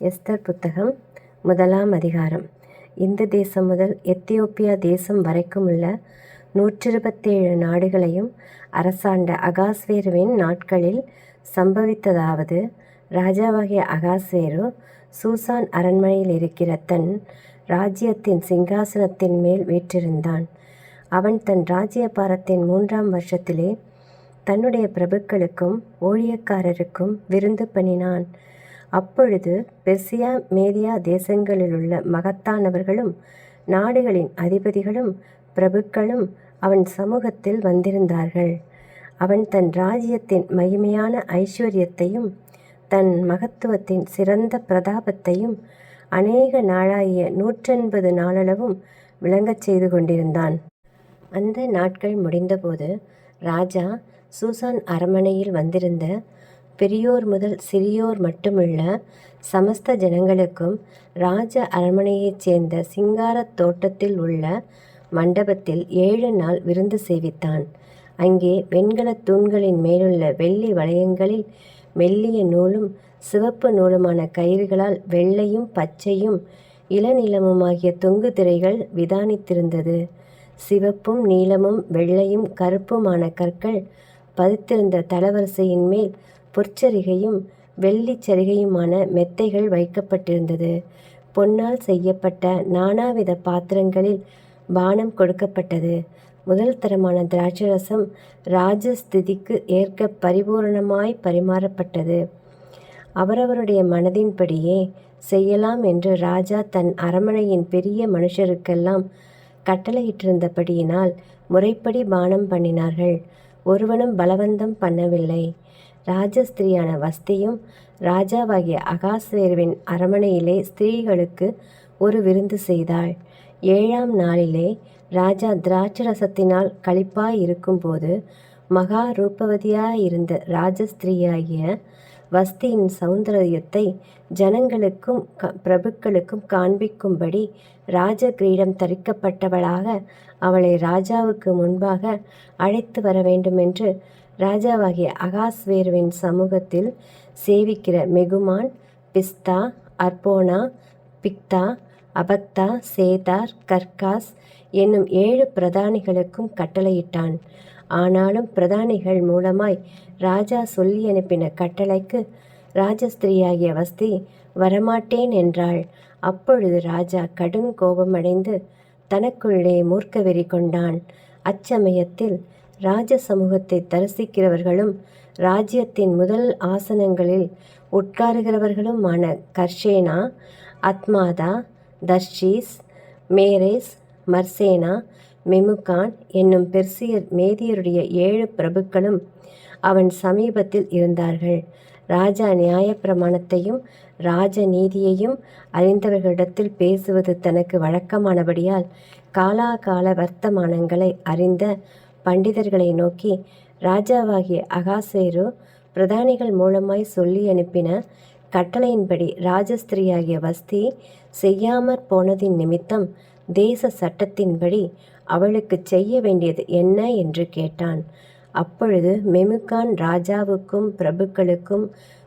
Esther புத்தகம் 1ஆம் அதிகாரம். இந்து தேசம் முதல் எத்தியோப்பியா தேசம் வரைக்கும் உள்ள 127 நாடுகளையும் அரசாண்ட அகாஸ்வேருவின் நாட்களில் சம்பவித்ததாவது: ராஜாவாகிய அகாஸ்வேரு சூசான் அரண்மனையில் இருக்கிற தன் ராஜ்யத்தின் சிங்காசனத்தின் மேல் வீற்றிருந்தான். அவன் தன் ராஜ்யபாரத்தின் 3ஆம் வருஷத்திலே தன்னுடைய பிரபுக்களுக்கும் ஊழியக்காரருக்கும் விருந்து பண்ணினான். அப்பொழுது பெர்சியா மேதியா தேசங்களிலுள்ள மகத்தானவர்களும் நாடுகளின் அதிபதிகளும் பிரபுக்களும் அவன் சமூகத்தில் வந்திருந்தார்கள். அவன் தன் ராஜ்யத்தின் மகிமையான ஐஸ்வர்யத்தையும் தன் மகத்துவத்தின் சிறந்த பிரதாபத்தையும் அநேக நாளாகிய 180 நாளளவும் விளங்கச் செய்து கொண்டிருந்தான். அந்த நாட்கள் முடிந்தபோது ராஜா சூசான் அரண்மனையில் வந்திருந்த பெரியோர் முதல் சிறியோர் மட்டுமுள்ள சமஸ்த ஜனங்களுக்கும் ராஜ அரண்மனையைச் சேர்ந்த சிங்காரத் தோட்டத்தில் உள்ள மண்டபத்தில் 7 நாள் விருந்து செய்வித்தான். அங்கே வெண்கலத் தூண்களின் மேலுள்ள வெள்ளி வளையங்களில் மெல்லிய நூலும் சிவப்பு நூலுமான கயிறுகளால் வெள்ளையும் பச்சையும் இளநீலமுமாகிய தொங்கு திரைகள் விதானித்திருந்தது. சிவப்பும் நீலமும் வெள்ளையும் கருப்புமான கற்கள் பதித்திருந்த தளவரிசையின் மேல் பொற்சரிகையும் வெள்ளிச் சரிகையுமான மெத்தைகள் வைக்கப்பட்டிருந்தது. பொன்னால் செய்யப்பட்ட நானாவித பாத்திரங்களில் பானம் கொடுக்கப்பட்டது. முதல் தரமான திராட்சரசம் ராஜஸ்திதிக்கு ஏற்க பரிபூரணமாய் பரிமாறப்பட்டது. அவரவருடைய மனதின்படியே செய்யலாம் என்று ராஜா தன் அரண்மனையின் பெரிய மனுஷருக்கெல்லாம் கட்டளையிட்டிருந்தபடியினால் முறைப்படி பானம் பண்ணினார்கள். ஒருவனும் பலவந்தம் பண்ணவில்லை. ராஜஸ்திரியான வஸ்தியும் ராஜாவாகிய அகாஸ்வேருவின் அரண்மனையிலே ஸ்திரீகளுக்கு ஒரு விருந்து செய்தாள். 7ஆம் நாளிலே ராஜா திராட்சரசத்தினால் களிப்பாய் இருக்கும்போது மகா ரூபவதியாயிருந்த ராஜஸ்திரியாகிய வஸ்தியின் சௌந்தரியத்தை ஜனங்களுக்கும் பிரபுக்களுக்கும் காண்பிக்கும்படி ராஜ கிரீடம் தரிக்கப்பட்டவளாக அவளை ராஜாவுக்கு முன்பாக அழைத்து வர வேண்டுமென்று ராஜாவாகிய அகாஸ்வேருவின் சமூகத்தில் சேவிக்கிற மெகுமான், பிஸ்தா, அர்போனா, பிக்தா, அபக்தா, சேதார், கர்காஸ் என்னும் 7 பிரதானிகளுக்கும் கட்டளையிட்டான். ஆனாலும் பிரதானிகள் மூலமாய் ராஜா சொல்லி அனுப்பின கட்டளைக்கு ராஜஸ்திரியாகிய வஸ்தி வரமாட்டேன் என்றாள். அப்பொழுது ராஜா கடும் கோபமடைந்து தனக்குள்ளே மூர்க்கவெறி கொண்டான். அச்சமயத்தில் ராஜ சமூகத்தை தரிசிக்கிறவர்களும் ராஜ்யத்தின் முதல் ஆசனங்களில் உட்காருகிறவர்களுமான கர்ஷேனா, அத்மாதா, தர்ஷீஸ், மேரேஸ், மர்சேனா, மெமுகான் என்னும் பெர்சியர் மேதியருடைய 7 பிரபுக்களும் அவன் சமீபத்தில் இருந்தார்கள். ராஜா நியாயப்பிரமாணத்தையும் ராஜ நீதியையும் அறிந்தவர்களிடத்தில் பேசுவது தனக்கு வழக்கமானபடியால் காலாகால வர்த்தமானங்களை அறிந்த பண்டிதர்களை நோக்கி, ராஜாவாகிய அகாஸ்வேரு பிரதானிகள் மூலமாய் சொல்லி அனுப்பின கட்டளையின்படி ராஜஸ்திரியாகிய வஸ்தி செய்யாமற் போனதின் நிமித்தம் தேச சட்டத்தின்படி அவளுக்கு செய்ய வேண்டியது என்ன என்று கேட்டான். அப்பொழுது மெமுகான் ராஜாவுக்கும் பிரபுக்களுக்கும்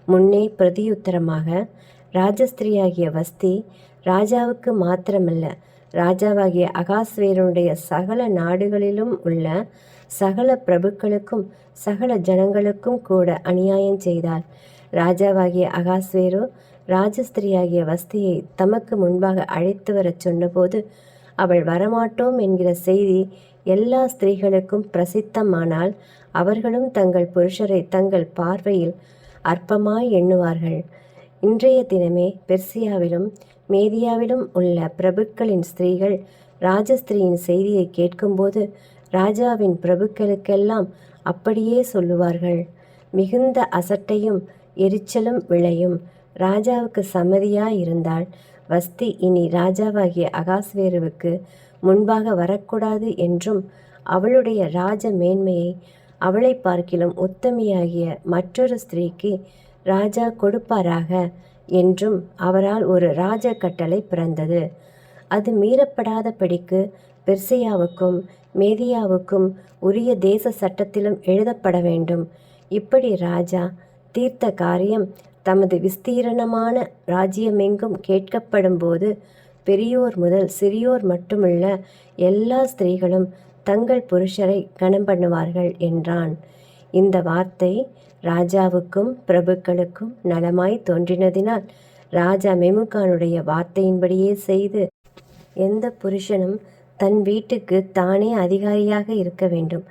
முன்னே பிரதியுத்தரமாக, ராஜஸ்திரியாகிய வஸ்தி ராஜாவுக்கு மாத்திரமல்ல, ராஜாவாகிய அகாஸ்வேருடைய சகல நாடுகளிலும் உள்ள சகல பிரபுக்களுக்கும் சகல ஜனங்களுக்கும் கூட அநியாயம் செய்தாள். ராஜாவாகிய அகாஸ்வேரு ராஜஸ்திரியாகிய வஸ்தியை தமக்கு முன்பாக அழைத்து வரச் சொன்னபோது அவள் வரமாட்டோம் என்கிற செய்தி எல்லா ஸ்திரீகளுக்கும் பிரசித்தமானால் அவர்களும் தங்கள் புருஷரை தங்கள் பார்வையில் அற்பமாய் எண்ணுவார்கள். இன்றைய தினமே பெர்சியாவிலும் மேதியாவிலும் உள்ள பிரபுக்களின் ஸ்திரீகள் ராஜஸ்திரியின் செய்தியை கேட்கும்போது ராஜாவின் பிரபுக்களுக்கெல்லாம் அப்படியே சொல்லுவார்கள். மிகுந்த அசட்டையும் எரிச்சலும் விளையும். ராஜாவுக்கு சம்மதியாயிருந்தால் வஸ்தி இனி ராஜாவாகிய அகாஸ்வேருவுக்கு முன்பாக வரக்கூடாது என்றும் அவளுடைய ராஜ மேன்மையை அவளை பார்க்கிலும் உத்தமியாகிய மற்றொரு ஸ்திரீக்கு ராஜா கொடுப்பாராக என்றும் அவரால் ஒரு ராஜ கட்டளை பிறந்தது. அது மீறப்படாதபடிக்கு பெர்சியாவுக்கும் மேதியாவுக்கும் உரிய தேச சட்டத்திலும் எழுதப்பட வேண்டும். இப்படி ராஜா தீர்த்த காரியம் தமது விஸ்தீரணமான ராஜ்யமெங்கும் கேட்கப்படும்போது பெரியோர் முதல் சிறியோர் மட்டுமல்ல எல்லா ஸ்திரீகளும் தங்கள் புருஷரை கனம் பண்ணுவார்கள் என்றான். இந்த வார்த்தை ராஜாவுக்கும் பிரபுக்களுக்கும் நலமாய் தோன்றினதினால் ராஜா மெமுகானுடைய வார்த்தையின்படியே செய்து, எந்த புருஷனும் தன் வீட்டுக்கு தானே அதிகாரியாக இருக்க வேண்டும்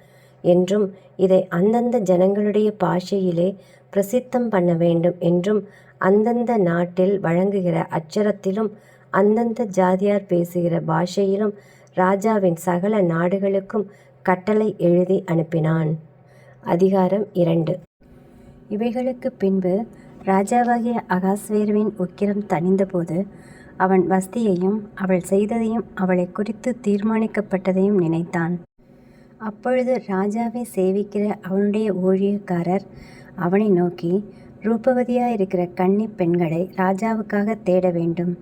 என்றும் இதை அந்தந்த ஜனங்களுடைய பாஷையிலே பிரசித்தம் பண்ண வேண்டும் என்றும் அந்தந்த நாட்டில் வழங்குகிற அச்சரத்திலும் அந்தந்த ஜாதியார் பேசுகிற பாஷையிலும் ராஜாவின் சகல நாடுகளுக்கும் கட்டளை எழுதி அனுப்பினான். அதிகாரம் 2. இவைகளுக்கு பின்பு ராஜாவாகிய அகாஸ்வேருவின் உக்கிரம் தணிந்தபோது அவன் வஸ்தியையும் அவள் செய்ததையும் அவளை குறித்து தீர்மானிக்கப்பட்டதையும் நினைத்தான். அப்பொழுது ராஜாவை சேவிக்கிற அவனுடைய ஊழியக்காரர் அவனை நோக்கி, ரூபவதியாயிருக்கிற கன்னி பெண்களை ராஜாவுக்காக தேட வேண்டும்.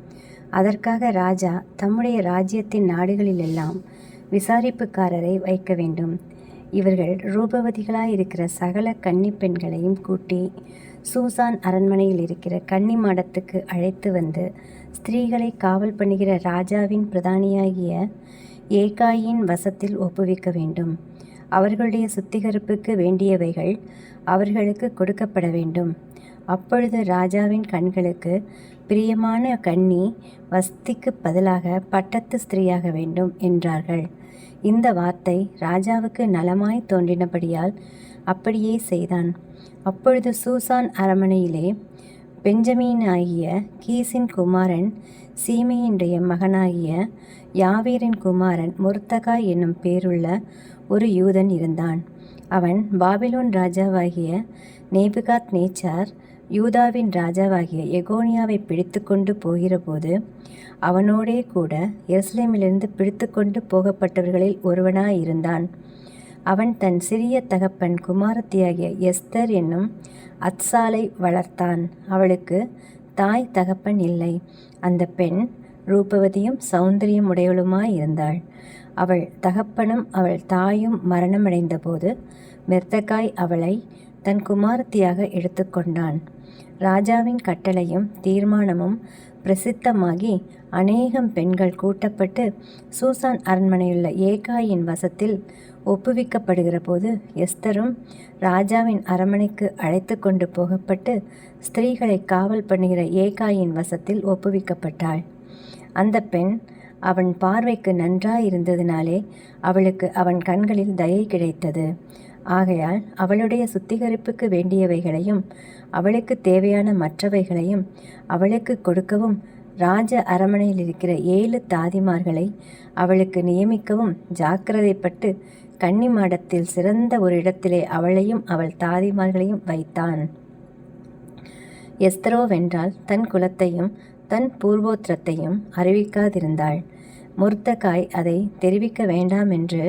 அதற்காக ராஜா தம்முடைய ராஜ்யத்தின் நாடுகளிலெல்லாம் விசாரிப்புக்காரரை வைக்க வேண்டும். இவர்கள் ரூபவதிகளாயிருக்கிற சகல கன்னி பெண்களையும் கூட்டி சூசான் அரண்மனையில் இருக்கிற கன்னி மாடத்துக்கு அழைத்து வந்து ஸ்திரீகளை காவல் பண்ணுகிற ராஜாவின் பிரதானியாகிய ஏகாயின் வசத்தில் ஒப்புவிக்க வேண்டும். அவர்களுடைய சுத்திகரிப்புக்கு வேண்டியவைகள் அவர்களுக்கு கொடுக்கப்பட வேண்டும். அப்பொழுது ராஜாவின் கண்களுக்கு பிரியமான கன்னி வஸ்திக்கு பதிலாக பட்டத்து ஸ்திரீயாக வேண்டும் என்றார்கள். இந்த வார்த்தை ராஜாவுக்கு நலமாய் தோன்றினபடியால் அப்படியே செய்தான். அப்பொழுது சூசான் அரண்மனையிலே பெஞ்சமீனாகிய கீசின் குமாரன் சீமையினுடைய மகனாகிய யாவீரின் குமாரன் மொர்தகாய் என்னும் பேருள்ள ஒரு யூதன் இருந்தான். அவன் பாபிலோன் ராஜாவாகிய நேபுகாத் நேச்சார் யூதாவின் ராஜாவாகிய எகோனியாவை பிடித்து கொண்டு போகிறபோது அவனோடே கூட எருசலேமிலிருந்து பிடித்து கொண்டு போகப்பட்டவர்களில் ஒருவனாயிருந்தான். அவன் தன் சிறிய தகப்பன் குமாரத்தியாகிய எஸ்தர் என்னும் அத்சாலை வளர்த்தான். அவளுக்கு தாய் தகப்பன் இல்லை. அந்த பெண் ரூபவதியும் சௌந்தரியம் உடையவளுமாயிருந்தாள். அவள் தகப்பனும் அவள் தாயும் மரணமடைந்தபோது மெர்தகாய் அவளை தன் குமாரத்தியாக எடுத்துக்கொண்டான். ராஜாவின் கட்டளையும் தீர்மானமும் பிரசித்தமாகி அநேகம் பெண்கள் கூட்டப்பட்டு சூசான் அரண்மனையுள்ள ஏகாயின் வசத்தில் ஒப்புவிக்கப்படுகிற போது எஸ்தரும் ராஜாவின் அரண்மனைக்கு அழைத்து கொண்டு போகப்பட்டு ஸ்திரீகளை காவல் பண்ணுகிற ஏகாயின் வசத்தில் ஒப்புவிக்கப்பட்டாள். அந்த பெண் அவன் பார்வைக்கு நன்றாயிருந்ததினாலே அவளுக்கு அவன் கண்களில் தயை கிடைத்தது. ஆகையால் அவளுடைய சுத்திகரிப்புக்கு வேண்டியவைகளையும் அவளுக்கு தேவையான மற்றவைகளையும் அவளுக்கு கொடுக்கவும் ராஜ அரண்மனையில் இருக்கிற 7 தாதிமார்களை அவளுக்கு நியமிக்கவும் ஜாக்கிரதைப்பட்டு கன்னி மாடத்தில் சிறந்த ஒரு இடத்திலே அவளையும் அவள் தாதிமார்களையும் வைத்தான். எஸ்தரோவென்றால் தன் குலத்தையும் தன் பூர்வோத்திரத்தையும் அறிவிக்காதிருந்தாள். மொர்தகாய் அதை தெரிவிக்க வேண்டாம் என்று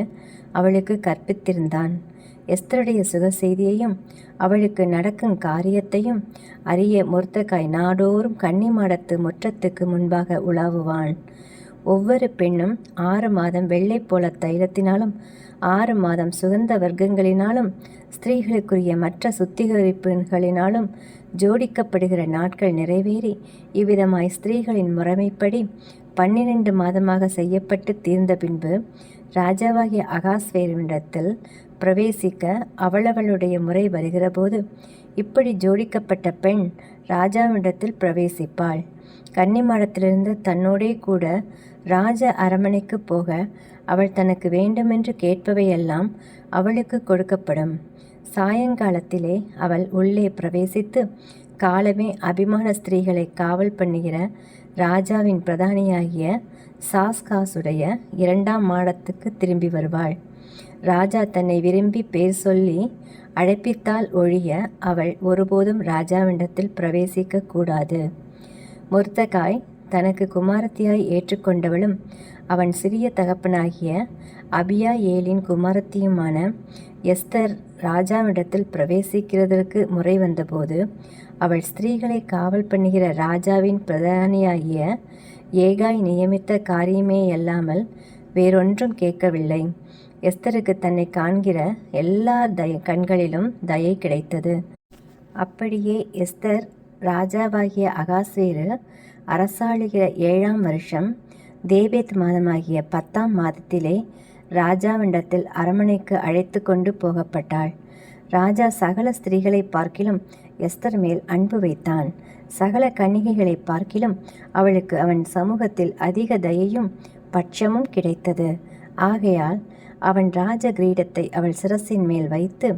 அவளுக்கு கற்பித்திருந்தான். எஸ்தருடைய சுக செய்தியையும் அவளுக்கு நடக்கும் காரியத்தையும் அறிய மொர்தகாய் நாடோறும் கன்னி மாடத்து முற்றத்துக்கு முன்பாக உலாவுவான். ஒவ்வொரு பெண்ணும் 6 மாதம் வெள்ளை போல தைலத்தினாலும் 6 மாதம் சுகந்த வர்க்கங்களினாலும் ஸ்திரீகளுக்குரிய மற்ற சுத்திகரிப்புகளினாலும் ஜோடிக்கப்படுகிற நாட்கள் நிறைவேறி இவ்விதமாய் ஸ்திரீகளின் முறைமைப்படி 12 மாதமாக செய்யப்பட்டு தீர்ந்த பின்பு ராஜாவாகிய அகாஸ்வேருவினிடத்தில் பிரவேசிக்க அவளவளுடைய முறை வருகிறபோது இப்படி ஜோடிக்கப்பட்ட பெண் ராஜாவினிடத்தில் பிரவேசிப்பாள். கன்னிமாடத்திலிருந்து தன்னோடே கூட ராஜ அரண்மனைக்கு போக அவள் தனக்கு வேண்டுமென்று கேட்பவையெல்லாம் அவளுக்கு கொடுக்கப்படும். சாயங்காலத்திலே அவள் உள்ளே பிரவேசித்து காலமே அபிமான ஸ்திரீகளை காவல் பண்ணுகிற ராஜாவின் பிரதானியாகிய சாஸ்காசுடைய 2ஆம் மாடத்துக்கு திரும்பி வருவாள். ராஜா தன்னை விரும்பி பேர் சொல்லி அழைப்பித்தால் ஒழிய அவள் ஒருபோதும் ராஜாவினிடத்தில் பிரவேசிக்க கூடாது. மொர்தகாய் தனக்கு குமாரத்தியாய் ஏற்றுக்கொண்டவளும் அவன் சிறிய தகப்பனாகிய அபியாயேலின் குமாரத்தியுமான எஸ்தர் ராஜாவிடத்தில் பிரவேசிக்கிறதற்கு முறை வந்தபோது அவள் ஸ்திரீகளை காவல் பண்ணுகிற ராஜாவின் பிரதானியாகிய ஏகாய் நியமித்த காரியமேயல்லாமல் வேறொன்றும் கேட்கவில்லை. எஸ்தருக்கு தன்னை காண்கிற எல்லா கண்களிலும் தயை கிடைத்தது. அப்படியே எஸ்தர் ராஜாவாகிய அகாஸ்வேரு அரசாளுகிற 7ஆம் வருஷம் தேபேத் மாதமாகிய 10ஆம் மாதத்திலே ராஜாவினிடத்தில் அரமனைக்கு அழைத்து கொண்டு போகப்பட்டாள். ராஜா சகல ஸ்திரீகளை பார்க்கிலும் எஸ்தர் மேல் அன்பு வைத்தான். சகல கன்னிகைகளை பார்க்கிலும் அவளுக்கு அவன் சமூகத்தில் அதிக தயையும் பட்சமும் கிடைத்தது. ஆகையால் அவன் ராஜ கிரீடத்தை அவள் சிரசின் மேல் வைத்து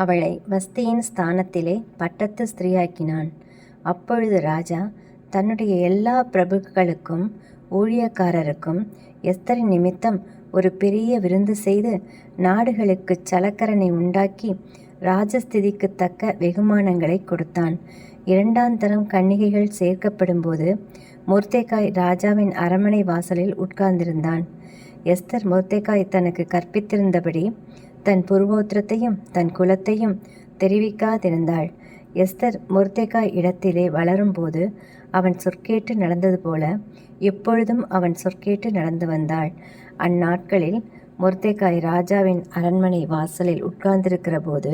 அவளை வஸ்தியின் ஸ்தானத்திலே பட்டத்து ஸ்திரீயாக்கினான். அப்பொழுது ராஜா தன்னுடைய எல்லா பிரபுக்களுக்கும் ஊழியக்காரருக்கும் எஸ்தரின் நிமித்தம் ஒரு பெரிய விருந்து செய்து நாடுகளுக்கு சலக்கரணை உண்டாக்கி ராஜஸ்திதிக்கு தக்க வெகுமானங்களை கொடுத்தான். 2ஆம் தரம் கன்னிகைகள் சேர்க்கப்படும்போது மொர்தெகாய் ராஜாவின் அரமனை வாசலில் உட்கார்ந்திருந்தான். எஸ்தர் மொர்தெகாய் தனக்கு கற்பித்திருந்தபடி தன் பூர்வோத்திரத்தையும் தன் குலத்தையும் தெரிவிக்காதிருந்தாள். எஸ்தர் மொர்தெகாய் இடத்திலே வளரும்போது அவன் சொற்கேட்டு நடந்தது போல எப்பொழுதும் அவன் சொற்கேட்டு நடந்து வந்தாள். அந்நாட்களில் மொர்தெகாய் ராஜாவின் அரண்மனை வாசலில் உட்கார்ந்திருக்கிற போது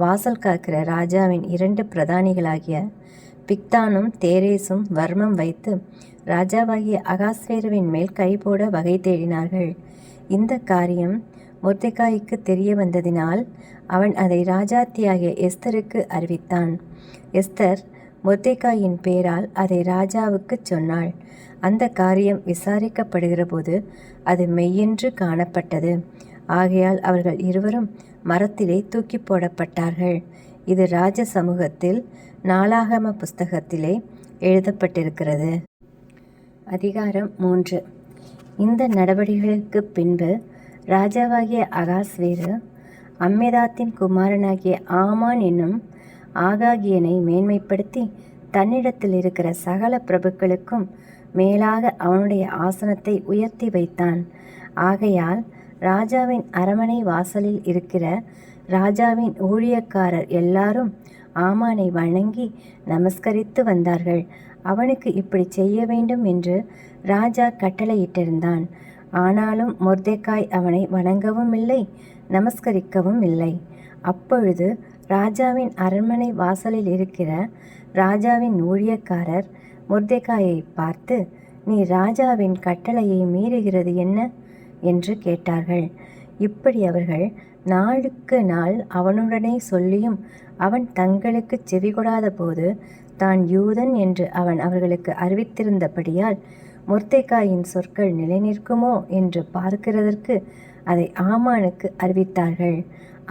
வாசல் காக்கிற ராஜாவின் 2 பிரதானிகளாகிய பிக்தானும் தேரேசும் வர்மம் வைத்து ராஜாவாகிய அகாஸ்வேருவின் மேல் கைபோட வகை தேடினார்கள். இந்த காரியம் மொர்தெகாய்க்கு தெரிய வந்ததினால் அவன் அதை ராஜாத்தியாகிய எஸ்தருக்கு அறிவித்தான். எஸ்தர் மொர்தெகாயின் பேரால் அதை ராஜாவுக்கு சொன்னாள். அந்த காரியம் விசாரிக்கப்படுகிற போது அது மெய்யென்று காணப்பட்டது. ஆகையால் அவர்கள் இருவரும் மரத்திலே தூக்கி போடப்பட்டார்கள். இது ராஜ சமூகத்தில் நாளாகம புஸ்தகத்திலே எழுதப்பட்டிருக்கிறது. அதிகாரம் 3. இந்த நடவடிக்கைகளுக்கு பின்பு ராஜாவாகிய அகாஸ்வேரு அம்மெதாத்தின் குமாரனாகிய ஆமான் என்னும் ஆகாகியனை மேன்மைப்படுத்தி தன்னிடத்தில் இருக்கிற சகல பிரபுக்களுக்கும் மேலாக அவனுடைய ஆசனத்தை உயர்த்தி வைத்தான். ஆகையால் ராஜாவின் அரமனை வாசலில் இருக்கிற ராஜாவின் ஊழியக்காரர் எல்லாரும் ஆமானை வணங்கி நமஸ்கரித்து வந்தார்கள். அவனுக்கு இப்படி செய்ய வேண்டும் என்று ராஜா கட்டளையிட்டிருந்தான். ஆனாலும் மொர்தெகாய் அவனை வணங்கவும் இல்லை, நமஸ்கரிக்கவும் இல்லை. அப்பொழுது ராஜாவின் அரண்மனை வாசலில் இருக்கிற ராஜாவின் ஊழியக்காரர் மொர்தெகாயை பார்த்து, நீ ராஜாவின் கட்டளையை மீறுகிறது என்ன என்று கேட்டார்கள். இப்படி அவர்கள் நாளுக்கு நாள் அவனுடனே சொல்லியும் அவன் தங்களுக்கு செவிகொடாத போது தான் யூதன் என்று அவன் அவர்களுக்கு அறிவித்திருந்தபடியால் மொர்தெகாயின் சொற்கள் நிலைநிற்குமோ என்று பார்க்கிறதற்கு அதை ஆமானுக்கு அறிவித்தார்கள்.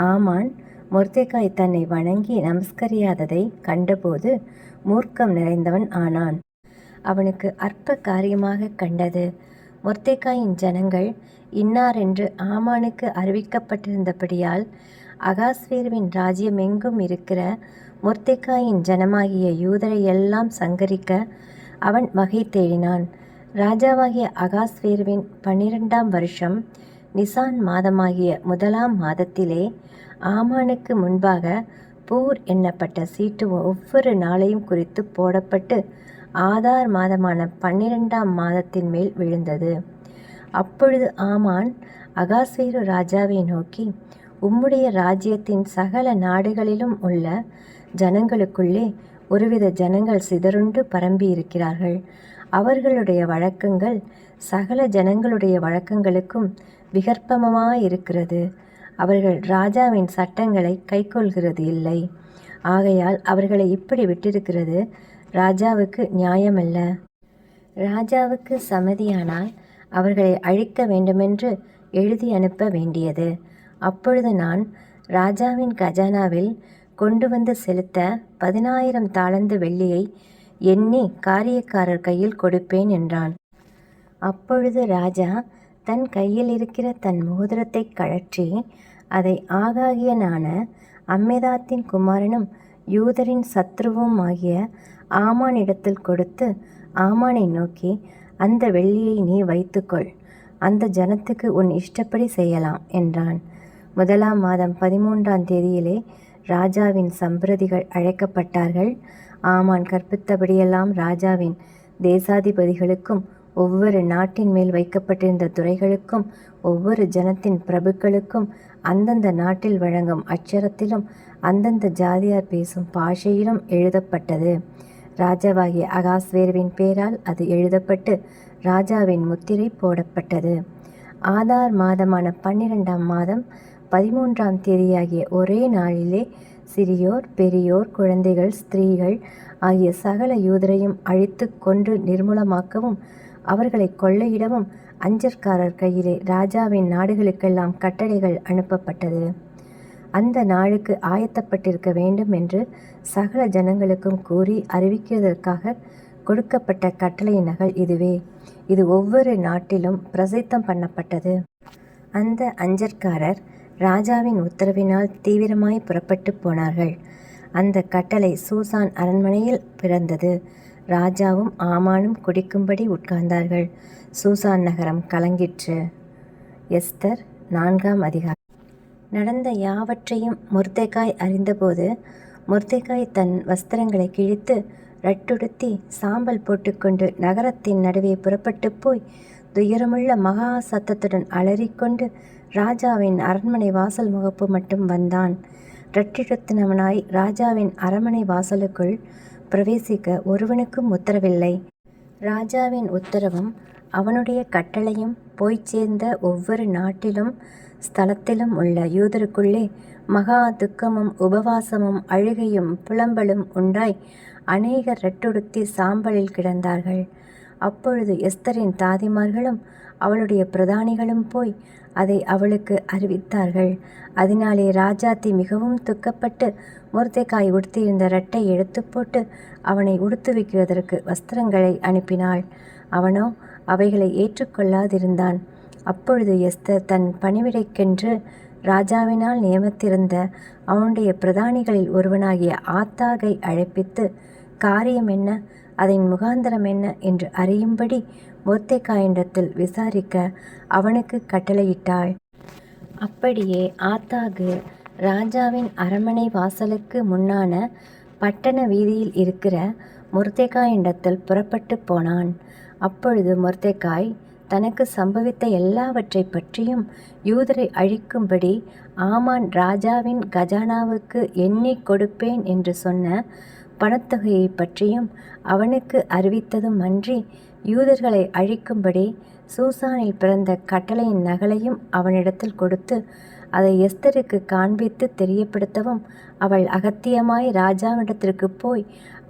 ஆமான் மொர்தெகாய் தன்னை வணங்கி நமஸ்கரியாததை கண்டபோது மூர்க்கம் நிறைந்தவன் ஆனான். அவனுக்கு அற்ப காரியமாக கண்டது. மொர்தெகாயின் ஜனங்கள் இன்னாரென்று ஆமானுக்கு அறிவிக்கப்பட்டிருந்தபடியால் அகாஸ்வேருவின் ராஜ்யமெங்கும் இருக்கிற மொர்தெகாயின் ஜனமாகிய யூதரை எல்லாம் சங்கரிக்க அவன் வகை தேடினான். ராஜாவாகிய அகாஸ்வேருவின் 12ஆம் வருஷம் நிசான் மாதமாகிய 1ஆம் மாதத்திலே ஆமானுக்கு முன்பாக பூர் எண்ணப்பட்ட சீட்டு ஒவ்வொரு நாளையும் குறித்து போடப்பட்டு ஆதார் மாதமான 12ஆம் மாதத்தின் மேல் விழுந்தது. அப்பொழுது ஆமான் அகாஸ்வேரு ராஜாவை நோக்கி, உம்முடைய ராஜ்யத்தின் சகல நாடுகளிலும் உள்ள ஜனங்களுக்குள்ளே ஒருவித ஜனங்கள் சிதறுண்டு பரம்பி இருக்கிறார்கள். அவர்களுடைய வழக்கங்கள் சகல ஜனங்களுடைய வழக்கங்களுக்கும் விகற்பமாயிருக்கிறது. அவர்கள் ராஜாவின் சட்டங்களை கைக்கொள்கிறது இல்லை. ஆகையால் அவர்களை இப்படி விட்டிருக்கிறது ராஜாவுக்கு நியாயமல்ல. ராஜாவுக்கு சம்மதியானால் அவர்களை அழிக்க வேண்டுமென்று எழுதி அனுப்ப வேண்டியது. அப்பொழுது நான் ராஜாவின் கஜானாவில் கொண்டு வந்து செலுத்த 10,000 தாலந்து வெள்ளியை எண்ணி காரியக்காரர் கையில் கொடுப்பேன் என்றான். அப்பொழுது ராஜா தன் கையில் இருக்கிற தன் மோதிரத்தை கழற்றி அதை ஆகாகியனான அம்மெதாத்தின் குமாரனும் யூதரின் சத்ருவும் ஆகிய ஆமானிடத்தில் கொடுத்து ஆமானை நோக்கி, அந்த வெள்ளியை நீ வைத்துக்கொள், அந்த ஜனத்துக்கு உன் இஷ்டப்படி செய்யலாம் என்றான். 1ஆம் மாதம் 13ஆம் தேதியிலே ராஜாவின் சம்பிரதிகள் அழைக்கப்பட்டார்கள். ஆமான் கற்பித்தபடியெல்லாம் ராஜாவின் தேசாதிபதிகளுக்கும் ஒவ்வொரு நாட்டின் மேல் வைக்கப்பட்டிருந்த துறைகளுக்கும் ஒவ்வொரு ஜனத்தின் பிரபுக்களுக்கும் அந்தந்த நாட்டில் வழங்கும் அட்சரத்திலும் அந்தந்த ஜாதியார் பேசும் பாஷையிலும் எழுதப்பட்டது. ராஜாவாகிய அகாஸ்வேருவின் பேரால் அது எழுதப்பட்டு ராஜாவின் முத்திரை போடப்பட்டது. ஆதார் மாதமான 12ஆம் மாதம் 13ஆம் தேதியாகிய ஒரே நாளிலே சிறியோர் பெரியோர் குழந்தைகள் ஸ்திரீகள் ஆகிய சகல யூதரையும் அழித்து கொன்று நிர்மூலமாக்கவும் அவர்களை கொள்ளையிடவும் அஞ்சற்காரர் கையிலே ராஜாவின் நாடுகளுக்கெல்லாம் கட்டளைகள் அனுப்பப்பட்டது. அந்த நாளுக்கு ஆயத்தப்பட்டிருக்க வேண்டும் என்று சகல ஜனங்களுக்கும் கூறி அறிவிக்கிறதற்காக கொடுக்கப்பட்ட கட்டளையின் நகல் இதுவே. இது ஒவ்வொரு நாட்டிலும் பிரசித்தம் பண்ணப்பட்டது. அந்த அஞ்சற்காரர் ராஜாவின் உத்தரவினால் தீவிரமாய் புறப்பட்டு போனார்கள். அந்த கட்டளை சூசான் அரண்மனையில் பிறந்தது. ராஜாவும் ஆமானும் குடிக்கும்படி உட்கார்ந்தார்கள். சூசான் நகரம் கலங்கிற்று. எஸ்தர் 4ஆம் அதிகாரம். நடந்த யாவற்றையும் மொர்தெகாய் அறிந்தபோது மொர்தெகாய் தன் வஸ்திரங்களை கிழித்து ரட்டுடுத்தி சாம்பல் போட்டுக்கொண்டு நகரத்தின் நடுவே புறப்பட்டு போய் துயரமுள்ள மகா சத்தத்துடன் அலறிக்கொண்டு ராஜாவின் அரண்மனை வாசல் முகப்பு மட்டும் வந்தான். ரட்டிடுத்தினவனாய் ராஜாவின் அரண்மனை வாசலுக்குள் பிரவேசிக்க ஒருவனுக்கும் உத்தரவில்லை. ராஜாவின் உத்தரவும் அவனுடைய கட்டளையும் போய்ச் சேர்ந்த ஒவ்வொரு நாட்டிலும் ஸ்தலத்திலும் உள்ள யூதருக்குள்ளே மகா துக்கமும் உபவாசமும் அழுகையும் புலம்பலும் உண்டாய் அநேகர் ரட்டுடுத்தி சாம்பலில் கிடந்தார்கள். அப்பொழுது எஸ்தரின் தாதிமார்களும் அவளுடைய பிரதானிகளும் போய் அதை அவளுக்கு அறிவித்தார்கள். அதனாலே ராஜாத்தி மிகவும் துக்கப்பட்டு மொர்தெகாய் உடுத்தியிருந்த ரட்டை எடுத்து போட்டு அவனை உடுத்துவிக்கிறதற்கு வஸ்திரங்களை அனுப்பினாள். அவனோ அவைகளை ஏற்றுக்கொள்ளாதிருந்தான். அப்பொழுது எஸ்தர் தன் பணிவிடைக்கென்று ராஜாவினால் நியமித்திருந்த அவனுடைய பிரதானிகளில் ஒருவனாகிய ஆத்தாகை அழைப்பித்து காரியம் என்ன, அதன் முகாந்தரம் என்ன என்று அறியும்படி மொர்தெகாயினிடத்தில் விசாரிக்க அவனுக்கு கட்டளையிட்டாள். அப்படியே ஆத்தாகு ராஜாவின் அரண்மனை வாசலுக்கு முன்னான பட்டண வீதியில் இருக்கிற மொர்தெகாயினிடத்தில் புறப்பட்டு போனான். அப்பொழுது மொர்தெகாய் தனக்கு சம்பவித்த எல்லாவற்றை பற்றியும் யூதரை அழிக்கும்படி ஆமான் ராஜாவின் கஜானாவுக்கு எண்ணிக் கொடுப்பேன் என்று சொன்ன பணத்தொகையை பற்றியும் அவனுக்கு அறிவித்ததும் அன்றி யூதர்களை அழிக்கும்படி சூசானில் பிறந்த கட்டளையின் நகலையும் அவனிடத்தில் கொடுத்து அதை எஸ்தருக்கு காண்பித்து தெரியப்படுத்தவும் அவள் அகத்தியமாய் ராஜாவிடத்திற்கு போய்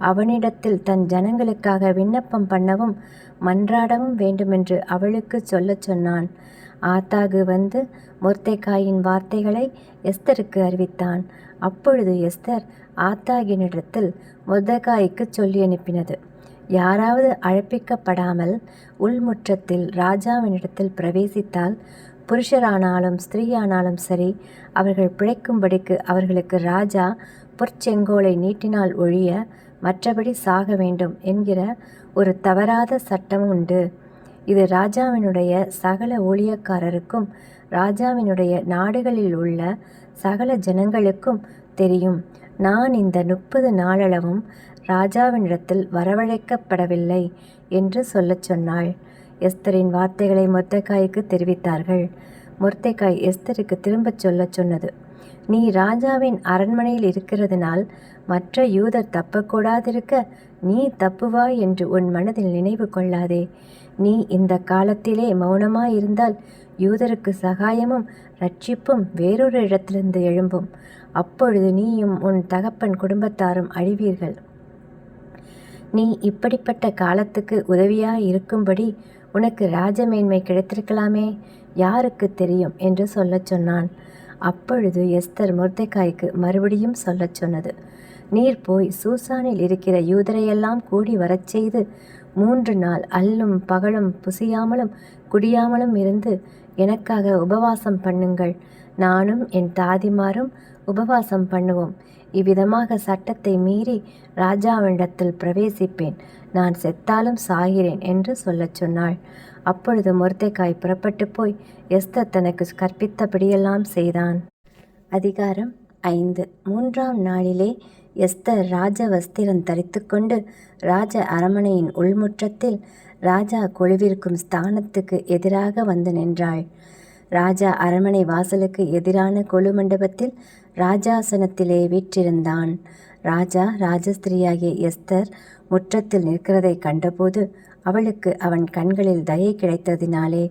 அவனிடத்தில் தன் ஜனங்களுக்காக விண்ணப்பம் பண்ணவும் மன்றாடவும் வேண்டுமென்று அவளுக்கு சொல்லச் சொன்னான். ஆத்தாகு வந்து மொர்தெகாயின் வார்த்தைகளை எஸ்தருக்கு அறிவித்தான். அப்பொழுது எஸ்தர் ஆத்தாகினிடத்தில் மொர்தெகாய்க்கு சொல்லி அனுப்பினது: யாராவது அழைப்பிக்கப்படாமல் உள்முற்றத்தில் ராஜாவினிடத்தில் பிரவேசித்தால் புருஷரானாலும் ஸ்திரீயானாலும் சரி, அவர்கள் பிழைக்கும்படிக்கு அவர்களுக்கு ராஜா பொற்செங்கோலை நீட்டினால் ஒழிய மற்றபடி சாக வேண்டும் என்கிற ஒரு தவறாத சட்டம் உண்டு. இது ராஜாவினுடைய சகல ஊழியக்காரருக்கும் ராஜாவினுடைய நாடுகளில் உள்ள சகல ஜனங்களுக்கும் தெரியும். நான் இந்த 30 நாளளவும் ராஜாவினிடத்தில் வரவழைக்கப்படவில்லை என்று சொல்லச் சொன்னாள். எஸ்தரின் வார்த்தைகளை மொர்தெகாய்க்கு தெரிவித்தார்கள். மொர்தெகாய் எஸ்தருக்கு திரும்பச் சொல்லச் சொன்னது: நீ ராஜாவின் அரண்மனையில் இருக்கிறதுனால் மற்ற யூதர் தப்பக்கூடாதிருக்க நீ தப்புவாய் என்று உன் மனதில் நினைவு கொள்ளாதே. நீ இந்த காலத்திலே மௌனமாயிருந்தால் யூதருக்கு சகாயமும் ரட்சிப்பும் வேறொரு இடத்திலிருந்து எழும்பும். அப்பொழுது நீயும் உன் தகப்பன் குடும்பத்தாரும் அழிவீர்கள். நீ இப்படிப்பட்ட காலத்துக்கு உதவியாய் இருக்கும்படி உனக்கு ராஜமேன்மை கிடைத்திருக்கலாமே, யாருக்கு தெரியும் என்று சொல்லச் சொன்னான். அப்பொழுது எஸ்தர் மொர்தெகாய்க்கு மறுபடியும் சொல்லச் சொன்னது: நீர் போய் சூசானில் இருக்கிற யூதரையெல்லாம் கூடி வரச் செய்து 3 நாள் அல்லும் பகலும் புசியாமலும் குடியாமலும் இருந்து எனக்காக உபவாசம் பண்ணுங்கள். நானும் என் தாதிமாரும் உபவாசம் பண்ணுவோம். இவ்விதமாக சட்டத்தை மீறி ராஜாவினிடத்தில் பிரவேசிப்பேன். நான் செத்தாலும் சாகிறேன் என்று சொல்லச் சொன்னாள். அப்பொழுது மொர்தெகாய் புறப்பட்டு போய் எஸ்தர் தனக்கு கற்பித்தபடியெல்லாம் செய்தான். அதிகாரம் 5. 3ஆம் நாளிலே எஸ்தர் ராஜ வஸ்திரம் தரித்து கொண்டு ராஜ அரண்மனையின் உள்முற்றத்தில் ராஜா கொலுவிருக்கும் ஸ்தானத்துக்கு எதிராக வந்து நின்றாள். ராஜா அரண்மனை வாசலுக்கு எதிரான கொலு மண்டபத்தில் ராஜாசனத்திலே வீற்றிருந்தான். ராஜா ராஜஸ்திரியாகிய எஸ்தர் முற்றத்தில் நிற்கிறதை கண்டபோது அவளுக்கு அவன் கண்களில் தயை கிடைத்ததினாலே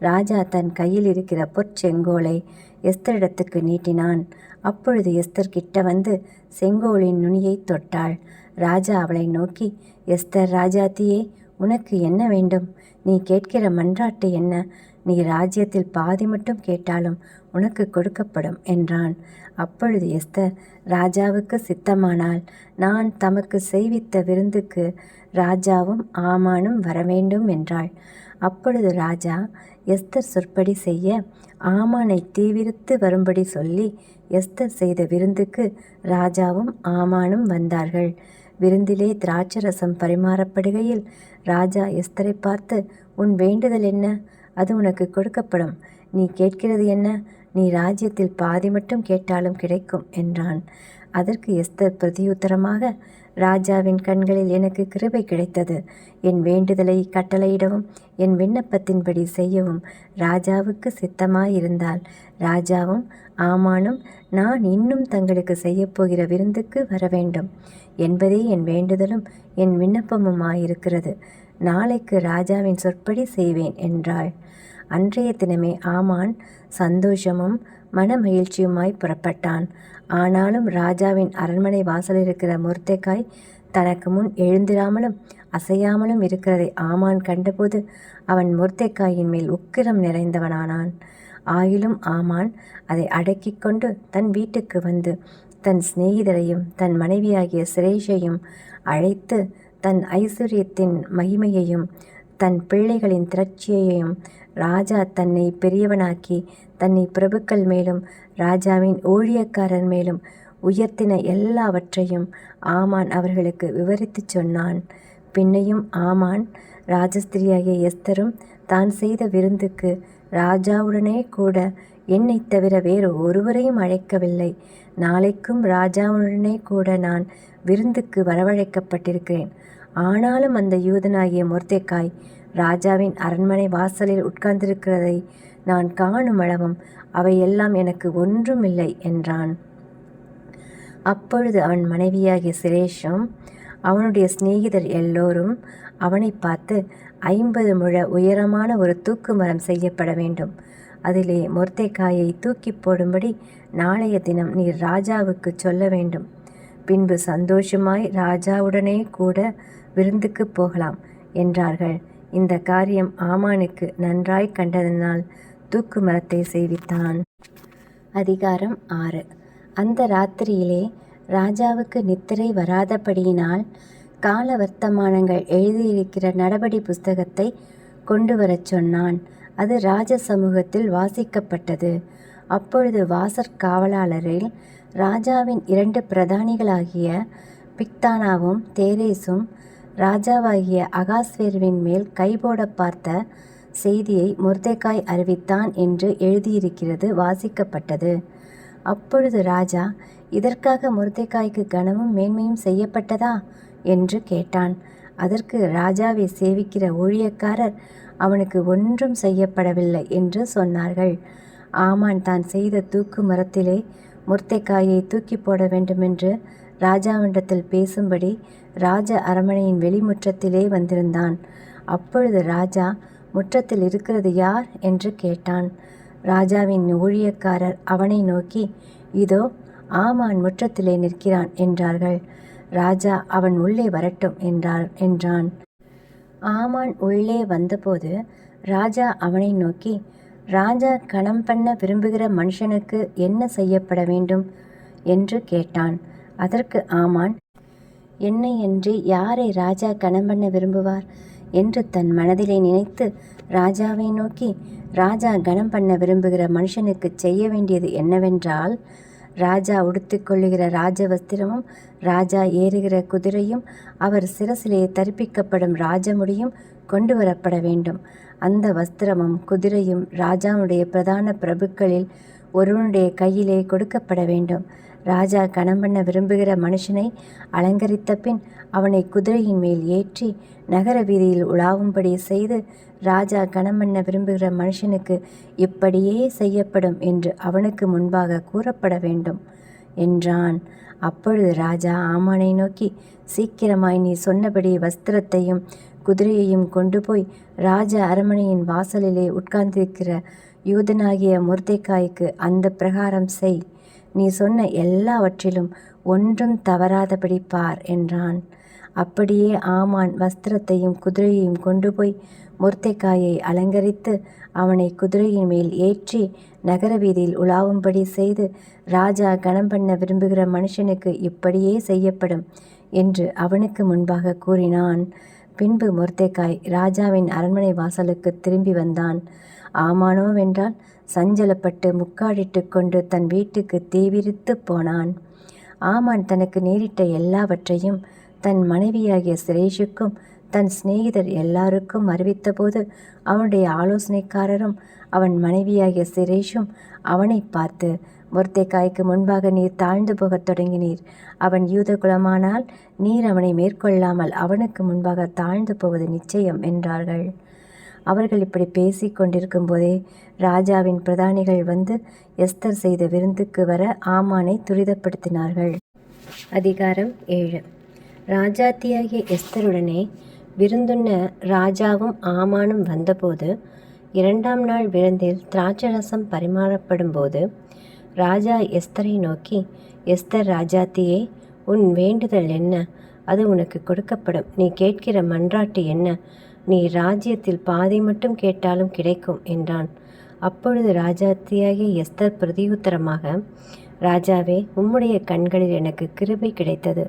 ராஜா தன் கையில் இருக்கிற பொற்செங்கோலை எஸ்தரிடத்துக்கு நீட்டினான். அப்பொழுது எஸ்தர் கிட்ட வந்து செங்கோலின் நுனியை தொட்டாள். ராஜா அவளை நோக்கி, எஸ்தர் ராஜாத்தியே, உனக்கு என்ன வேண்டும்? நீ கேட்கிற மன்றாட்டு என்ன? நீ ராஜ்யத்தில் பாதி மட்டும் கேட்டாலும் உனக்கு கொடுக்கப்படும் என்றான். அப்பொழுது எஸ்தர், ராஜாவுக்கு சித்தமானால் நான் தமக்கு செய்வித்த விருந்துக்கு ராஜாவும் ஆமானும் வரவேண்டும் என்றாள். அப்பொழுது ராஜா எஸ்தர் சொற்படி செய்ய ஆமானை தீவிரித்து வரும்படி சொல்லி எஸ்தர் செய்த விருந்துக்கு ராஜாவும் ஆமானும் வந்தார்கள். விருந்திலே திராட்சரசம் பரிமாறப்படுகையில் ராஜா எஸ்தரை பார்த்து, உன் வேண்டுதல் என்ன? அது உனக்கு கொடுக்கப்படும். நீ கேட்கிறது என்ன? நீ ராஜ்யத்தில் பாதி மட்டும் கேட்டாலும் கிடைக்கும் என்றான். அதற்கு எஸ்தர் பிரதியுத்தரமாக, ராஜாவின் கண்களில் எனக்கு கிருபை கிடைத்தது. என் வேண்டுதலை கட்டளையிடவும் என் விண்ணப்பத்தின்படி செய்யவும் ராஜாவுக்கு சித்தமாயிருந்தால் ராஜாவும் ஆமானும் நான் இன்னும் தங்களுக்கு செய்யப்போகிற விருந்துக்கு வரவேண்டும் என்பதே என் வேண்டுதலும் என் விண்ணப்பமுமாயிருக்கிறது. நாளைக்கு ராஜாவின் சொற்படி செய்வேன் என்றாள். அன்றைய தினமே ஆமான் சந்தோஷமும் மனமகிழ்ச்சியுமாய் புறப்பட்டான். ஆனாலும் ராஜாவின் அரண்மனை வாசலில் இருக்கிற மொர்தெகாய் தனக்கு முன் எழுந்திராமலும் அசையாமலும் இருக்கிறதை ஆமான் கண்டபோது அவன் மொர்தெகாயின் மேல் உக்கிரம் நிறைந்தவனானான். ஆயிலும் ஆமான் அதை அடக்கி கொண்டு தன் வீட்டுக்கு வந்து தன் சிநேகிதரையும் தன் மனைவியாகிய சிரேஷையும் அழைத்து தன் ஐஸ்வர்யத்தின் மகிமையையும் தன் பிள்ளைகளின் திரட்சியையும் ராஜா தன்னை பெரியவனாக்கி தன்னை பிரபுக்கள் மேலும் ராஜாவின் ஊழியக்காரர் மேலும் உயர்த்தின எல்லாவற்றையும் ஆமான் அவர்களுக்கு விவரித்து சொன்னான். பின்னையும் ஆமான் ராஜஸ்திரியாகிய எஸ்தரும் தான் செய்த விருந்துக்கு ராஜாவுடனே கூட என்னை தவிர வேறு ஒருவரையும் அழைக்கவில்லை. நாளைக்கும் ராஜாவுடனே கூட நான் விருந்துக்கு வரவழைக்கப்பட்டிருக்கிறேன். ஆனாலும் அந்த யூதனாகிய மொர்தெகாய் ராஜாவின் அரண்மனை வாசலில் உட்கார்ந்திருக்கிறதை நான் காணும் அளவும் அவையெல்லாம் எனக்கு ஒன்றும் இல்லை என்றான். அப்பொழுது அவன் மனைவியாகிய சிரேஷும் அவனுடைய சிநேகிதர் எல்லோரும் அவனை பார்த்து, 50 முழ உயரமான ஒரு தூக்கு மரம் செய்யப்பட வேண்டும். அதிலே மொர்தெகாயை தூக்கி போடும்படி நாளைய தினம் நீர் ராஜாவுக்கு சொல்ல வேண்டும். பின்பு சந்தோஷமாய் ராஜாவுடனே கூட விருந்துக்கு போகலாம் என்றார்கள். இந்த காரியம் ஆமானுக்கு நன்றாய் கண்டதனால் தூக்கு மரத்தை செய்வித்தான். அதிகாரம் 6. அந்த ராத்திரியிலே ராஜாவுக்கு நித்திரை வராதபடியினால் கால வர்த்தமானங்கள் எழுதியிருக்கிற நடபடி புஸ்தகத்தை கொண்டு வரச் சொன்னான். அது ராஜ சமூகத்தில் வாசிக்கப்பட்டது. அப்பொழுது வாசற்காவலாளரில் ராஜாவின் 2 பிரதானிகளாகிய பிக்தானாவும் தேரேசும் ராஜாவாகிய அகாஸ்வேருவின் மேல் கைபோட பார்த்த செய்தியை மொர்தெகாய் அறிவித்தான் என்று எழுதியிருக்கிறது வாசிக்கப்பட்டது. அப்பொழுது ராஜா, இதற்காக மொர்தெகாய்க்கு கனமும் மேன்மையும் செய்யப்பட்டதா என்று கேட்டான். அதற்கு ராஜாவை சேவிக்கிற ஊழியக்காரர், அவனுக்கு ஒன்றும் செய்யப்படவில்லை என்று சொன்னார்கள். ஆமான் தான் செய்த தூக்கு மரத்திலே மொர்தெகாயை தூக்கி போட வேண்டுமென்று ராஜாவிடத்தில் பேசும்படி ராஜ அரண்மனையின் வெளிமுற்றத்திலே வந்திருந்தான். அப்பொழுது ராஜா, முற்றத்தில் இருக்கிறது யார் என்று கேட்டான். ராஜாவின் ஊழியக்காரர் அவனை நோக்கி, இதோ ஆமான் முற்றத்திலே நிற்கிறான் என்றார்கள். ராஜா, அவன் உள்ளே வரட்டும் என்றான். ஆமான் உள்ளே வந்தபோது ராஜா அவனை நோக்கி, ராஜா கணம் பண்ண விரும்புகிற மனுஷனுக்கு என்ன செய்யப்பட வேண்டும் என்று கேட்டான். அதற்கு ஆமான், என்னையன்றி யாரை ராஜா கணம் பண்ண விரும்புவார் என்று தன் மனதிலே நினைத்து ராஜாவை நோக்கி, ராஜா கணம் பண்ண விரும்புகிற மனுஷனுக்கு செய்ய வேண்டியது என்னவென்றால், ராஜா உடுத்திக்கொள்ளுகிற ராஜ வஸ்திரமும் ராஜா ஏறுகிற குதிரையும் அவர் சிரசிலே தரிப்பிக்கப்படும் ராஜமுடியும் கொண்டு வரப்பட வேண்டும். அந்த வஸ்திரமும் குதிரையும் ராஜாவுடைய பிரதான பிரபுக்களில் ஒருவனுடைய கையிலே கொடுக்கப்பட வேண்டும். ராஜா கணம் பண்ண விரும்புகிற மனுஷனை அலங்கரித்த பின் அவனை குதிரையின் மேல் ஏற்றி நகர வீதியில் உலாவும்படி செய்து, ராஜா கணம் பண்ண விரும்புகிற மனுஷனுக்கு இப்படியே செய்யப்படும் என்று அவனுக்கு முன்பாக கூறப்பட வேண்டும் என்றான். அப்பொழுது ராஜா ஆமானை நோக்கி, சீக்கிரமாய் நீ சொன்னபடி வஸ்திரத்தையும் குதிரையையும் கொண்டு போய் ராஜ அரமனையின் வாசலிலே உட்கார்ந்திருக்கிற யூதனாகிய மொர்தெகாய்க்கு அந்த பிரகாரம் செய். நீ சொன்ன எல்லாவற்றிலும் ஒன்றும் தவறாதபடி பார் என்றான். அப்படியே ஆமான் வஸ்திரத்தையும் குதிரையையும் கொண்டு போய் மொர்தெகாயை அலங்கரித்து அவனை குதிரையின் மேல் ஏற்றி நகர வீதியில் உலாவும்படி செய்து, ராஜா கணம் பண்ண விரும்புகிற மனுஷனுக்கு இப்படியே செய்யப்படும் என்று அவனுக்கு முன்பாக கூறினான். பின்பு மொர்தெகாய் ராஜாவின் அரண்மனை வாசலுக்கு திரும்பி வந்தான். ஆமானோவென்றால் சஞ்சலப்பட்டு முக்காடிட்டு கொண்டு தன் வீட்டுக்கு தீவிரித்து போனான். ஆமான் தனக்கு நேரிட்ட எல்லாவற்றையும் தன் மனைவியாகிய சிரேஷுக்கும் தன் சிநேகிதர் எல்லாருக்கும் அறிவித்தபோது, அவனுடைய ஆலோசனைக்காரரும் அவன் மனைவியாகிய சிரேஷும் அவனை பார்த்து, மொர்தெகாய்க்கு முன்பாக நீர் தாழ்ந்து போகத் தொடங்கினீர். அவன் யூத குலமானால் நீர் அவனை மேற்கொள்ளாமல் அவனுக்கு முன்பாக தாழ்ந்து போவது நிச்சயம் என்றார்கள். அவர்கள் இப்படி பேசி கொண்டிருக்கும் போதே ராஜாவின் பிரதானிகள் வந்து எஸ்தர் செய்த விருந்துக்கு வர ஆமானை துரிதப்படுத்தினார்கள். அதிகாரம் 7. ராஜாத்தியாகிய எஸ்தருடனே விருந்துண்ண ராஜாவும் ஆமானும் வந்தபோது, 2ஆம் நாள் விருந்தில் திராட்சரசம் பரிமாறப்படும் போது ராஜா எஸ்தரை நோக்கி, எஸ்தர் ராஜாத்தியே, உன் வேண்டுதல் என்ன? அது உனக்கு கொடுக்கப்படும். நீ கேட்கிற மன்றாட்டு என்ன? நீ ராஜ்யத்தில் பாதி மட்டும் கேட்டாலும் கிடைக்கும் என்றான். அப்பொழுது ராஜாத்தியாகிய எஸ்தர் பிரதியுத்தரமாக, ராஜாவே, உம்முடைய கண்களில் எனக்கு கிருபை கிடைத்தது.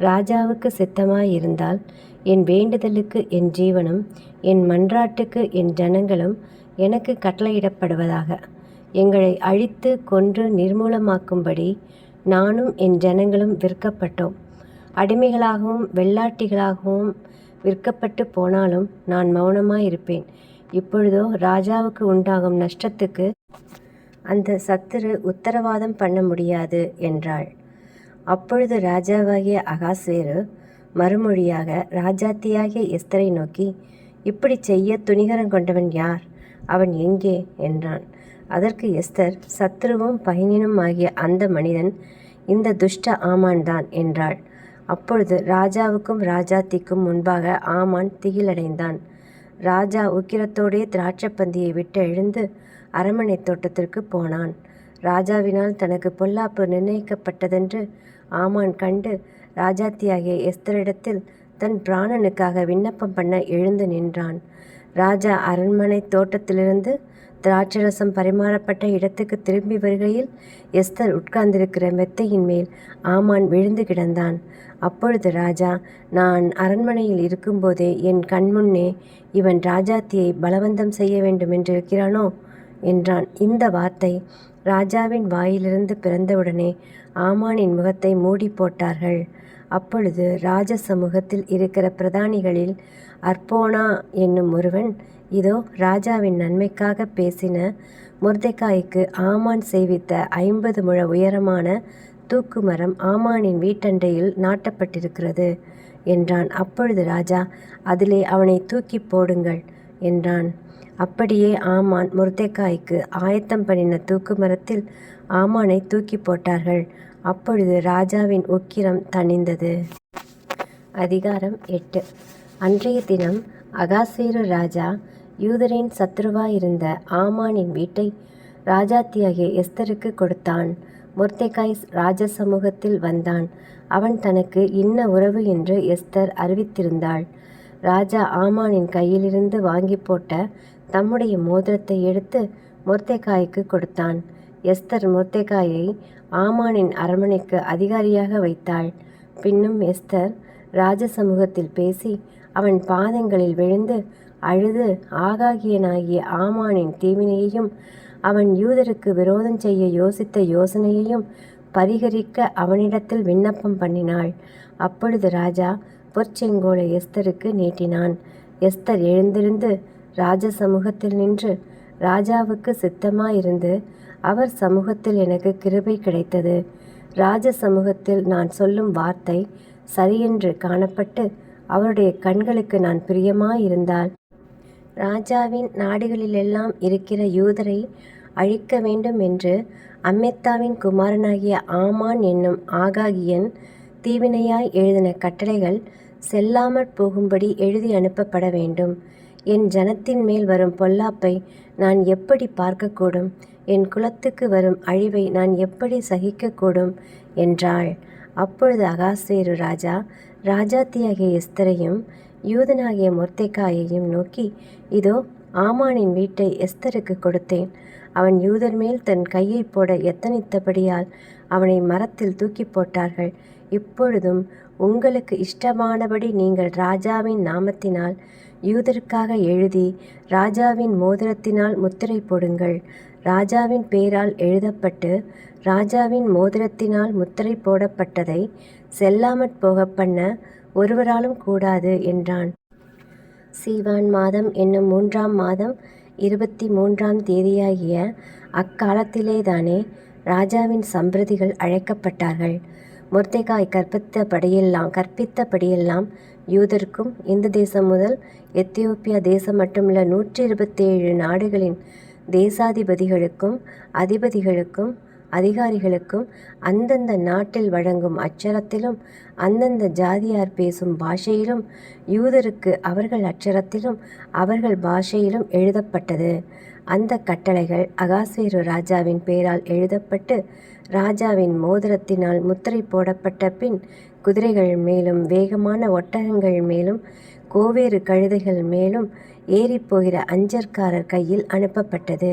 ராஜாவுக்கு சித்தமாயிருந்தால் என் வேண்டுதலுக்கு என் ஜீவனும் என் மன்றாட்டுக்கு என் ஜனங்களும் எனக்கு கட்டளையிடப்படுவதாக. எங்களை அழித்து கொன்று நிர்மூலமாக்கும்படி நானும் என் ஜனங்களும் விற்கப்பட்டோம். அடிமைகளாகவும் வெள்ளாட்டிகளாகவும் விற்கப்பட்டு போனாலும் நான் மௌனமாயிருப்பேன். இப்பொழுதோ ராஜாவுக்கு உண்டாகும் நஷ்டத்துக்கு அந்த சத்துரு உத்தரவாதம் பண்ண முடியாது என்றாள். அப்பொழுது ராஜாவாகிய அகாஸ்வேரு மறுமொழியாக ராஜாத்தியாகிய எஸ்தரை நோக்கி, இப்படி செய்ய துணிகரம் கொண்டவன் யார்? அவன் எங்கே என்றான். அதற்கு எஸ்தர், சத்ருவும் பகைஞனும் ஆகிய அந்த மனிதன் இந்த துஷ்ட ஆமான்தான் என்றாள். அப்பொழுது ராஜாவுக்கும் ராஜாத்திக்கும் முன்பாக ஆமான் திகிலடைந்தான். ராஜா உக்கிரத்தோடே திராட்சப்பந்தியை விட்டு எழுந்து அரண்மனை தோட்டத்திற்கு போனான். ராஜாவினால் தனக்கு பொல்லாப்பு நிர்ணயிக்கப்பட்டதென்று ஆமான் கண்டு ராஜாத்தியாகிய எஸ்தரிடத்தில் தன் பிராணனுக்காக விண்ணப்பம் பண்ண எழுந்து நின்றான். ராஜா அரண்மனை தோட்டத்திலிருந்து திராட்சரசம் பரிமாறப்பட்ட இடத்துக்கு திரும்பி வருகையில் எஸ்தர் உட்கார்ந்திருக்கிற மெத்தையின் மேல் ஆமான் விழுந்து கிடந்தான். அப்பொழுது ராஜா, நான் அரண்மனையில் இருக்கும்போதே என் கண்முன்னே இவன் ராஜாத்தியை பலவந்தம் செய்ய வேண்டும் என்றிருக்கிறானோ என்றான். இந்த வார்த்தை ராஜாவின் வாயிலிருந்து பிறந்தவுடனே ஆமானின் முகத்தை மூடி போட்டார்கள். அப்பொழுது ராஜ சமூகத்தில் இருக்கிற பிரதானிகளில் அர்போனா என்னும் ஒருவன், இதோ ராஜாவின் நன்மைக்காக பேசின மொர்தெகாய்க்கு ஆமான் செய்வித்த 50 முழ உயரமான தூக்குமரம் ஆமானின் வீட்டண்டையில் நாட்டப்பட்டிருக்கிறது என்றான். அப்பொழுது ராஜா, அதிலே அவனை தூக்கி போடுங்கள் என்றான். அப்படியே ஆமான் மொர்தெகாய்க்கு ஆயத்தம் பண்ணின தூக்குமரத்தில் ஆமானை தூக்கி போட்டார்கள். அப்பொழுது ராஜாவின் உக்கிரம் தணிந்தது. அதிகாரம் 8. அன்றைய தினம் அகாஸ்வேரு ராஜா யூதரின் சத்ருவாயிருந்த ஆமானின் வீட்டை ராஜாத்தியாகிய எஸ்தருக்கு கொடுத்தான். மொர்தெகாய் ராஜ சமூகத்தில் வந்தான். அவன் தனக்கு இன்ன உறவு என்று எஸ்தர் அறிவித்திருந்தாள். ராஜா ஆமானின் கையிலிருந்து வாங்கி போட்ட தம்முடைய மோதிரத்தை எடுத்து மொர்தெகாய்க்கு கொடுத்தான். எஸ்தர் மொர்தெகாயை ஆமானின் அரண்மனைக்கு அதிகாரியாக வைத்தாள். பின்னும் எஸ்தர் ராஜ சமூகத்தில் பேசி அவன் பாதங்களில் விழுந்து அழுது ஆகாகியனாகிய ஆமானின் தீவினையையும் அவன் யூதருக்கு விரோதம் செய்ய யோசித்த யோசனையையும் பரிகரிக்க அவனிடத்தில் விண்ணப்பம் பண்ணினாள். அப்பொழுது ராஜா பொற்செங்கோலை எஸ்தருக்கு நீட்டினான். எஸ்தர் எழுந்திருந்து ராஜ சமூகத்தில் நின்று, ராஜாவுக்கு சித்தமாயிருந்து அவர் சமூகத்தில் எனக்கு கிருபை கிடைத்தது. ராஜ சமூகத்தில் நான் சொல்லும் வார்த்தை சரியென்று காணப்பட்டு அவருடைய கண்களுக்கு நான் பிரியமாயிருந்தால் ராஜாவின் நாடுகளிலெல்லாம் இருக்கிற யூதரை அழிக்க வேண்டும் என்று அம்மெத்தாவின் குமாரனாகிய ஆமான் என்னும் ஆகாகியன் தீவினையாய் எழுதின கட்டளைகள் செல்லாமற் போகும்படி எழுதி அனுப்பப்பட வேண்டும். என் ஜனத்தின் மேல் வரும் பொல்லாப்பை நான் எப்படி பார்க்கக்கூடும்? என் குலத்துக்கு வரும் அழிவை நான் எப்படி சகிக்கக்கூடும் என்றாள். அப்பொழுது அகாஸ்வேரு ராஜா ராஜாத்தியாகிய எஸ்தரையும் யூதனாகிய மொர்தெகாயையும் நோக்கி, இதோ ஆமானின் வீட்டை எஸ்தருக்கு கொடுத்தேன். அவன் யூதர் மேல் தன் கையை போட எத்தனித்தபடியால் அவனை மரத்தில் தூக்கி போட்டார்கள். இப்பொழுதும் உங்களுக்கு இஷ்டமானபடி நீங்கள் ராஜாவின் நாமத்தினால் யூதருக்காக எழுதி ராஜாவின் மோதிரத்தினால் முத்திரை போடுங்கள். ராஜாவின் பேரால் எழுதப்பட்டு ராஜாவின் மோதிரத்தினால் முத்திரை போடப்பட்டதை செல்லாமற் போக பண்ண ஒருவராலும் கூடாது என்றான். சீவான் மாதம் என்னும் 3ஆம் மாதம் 23ஆம் தேதியாகிய அக்காலத்திலேதானே ராஜாவின் சம்பிரதிகள் அழைக்கப்பட்டார்கள். மொர்தெகாய் கற்பித்தபடியெல்லாம் யூதருக்கும் இந்த தேசம் முதல் எத்தியோப்பியா தேசம் மட்டுமுள்ள 127 நாடுகளின் தேசாதிபதிகளுக்கும் அதிபதிகளுக்கும் அதிகாரிகளுக்கும் அந்தந்த நாட்டில் வழங்கும் அச்சரத்திலும் அந்தந்த ஜாதியார் பேசும் பாஷையிலும் யூதருக்கு அவர்கள் அச்சரத்திலும் அவர்கள் பாஷையிலும் எழுதப்பட்டது. அந்த கட்டளைகள் அகாஸ்வேரு ராஜாவின் பேரால் எழுதப்பட்டு ராஜாவின் மோதிரத்தினால் முத்திரை போடப்பட்ட பின் குதிரைகள் மேலும் வேகமான ஒட்டகங்கள் மேலும் கோவேறு கழுதைகள் மேலும் ஏறிப்போகிற அஞ்சற்காரர் கையில் அனுப்பப்பட்டது.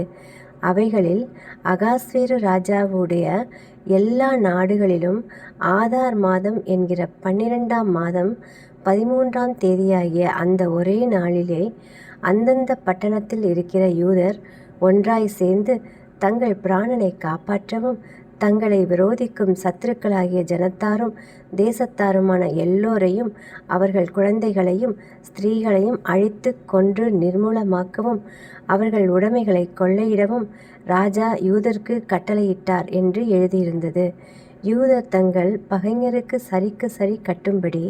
அவைகளில் அகாஸ்வேரு ராஜாவுடைய எல்லா நாடுகளிலும் ஆதார் மாதம் என்கிற 12ஆம் மாதம் 13ஆம் தேதியாகிய அந்த ஒரே நாளிலே அந்தந்த பட்டணத்தில் இருக்கிற யூதர் ஒன்றாய் சேர்ந்து தங்கள் பிராணனை காப்பாற்றவும் தங்களை விரோதிக்கும் சத்துருக்களாகிய ஜனத்தாரும் தேசத்தாருமான எல்லோரையும் அவர்கள் குழந்தைகளையும் ஸ்திரீகளையும் அழித்து கொன்று நிர்மூலமாக்கவும் அவர்கள் உடைமைகளை கொள்ளையிடவும் ராஜா யூதருக்கு கட்டளையிட்டார் என்று எழுதியிருந்தது. யூதர் தங்கள் பகைஞருக்கு சரிக்கு சரி கட்டும்படி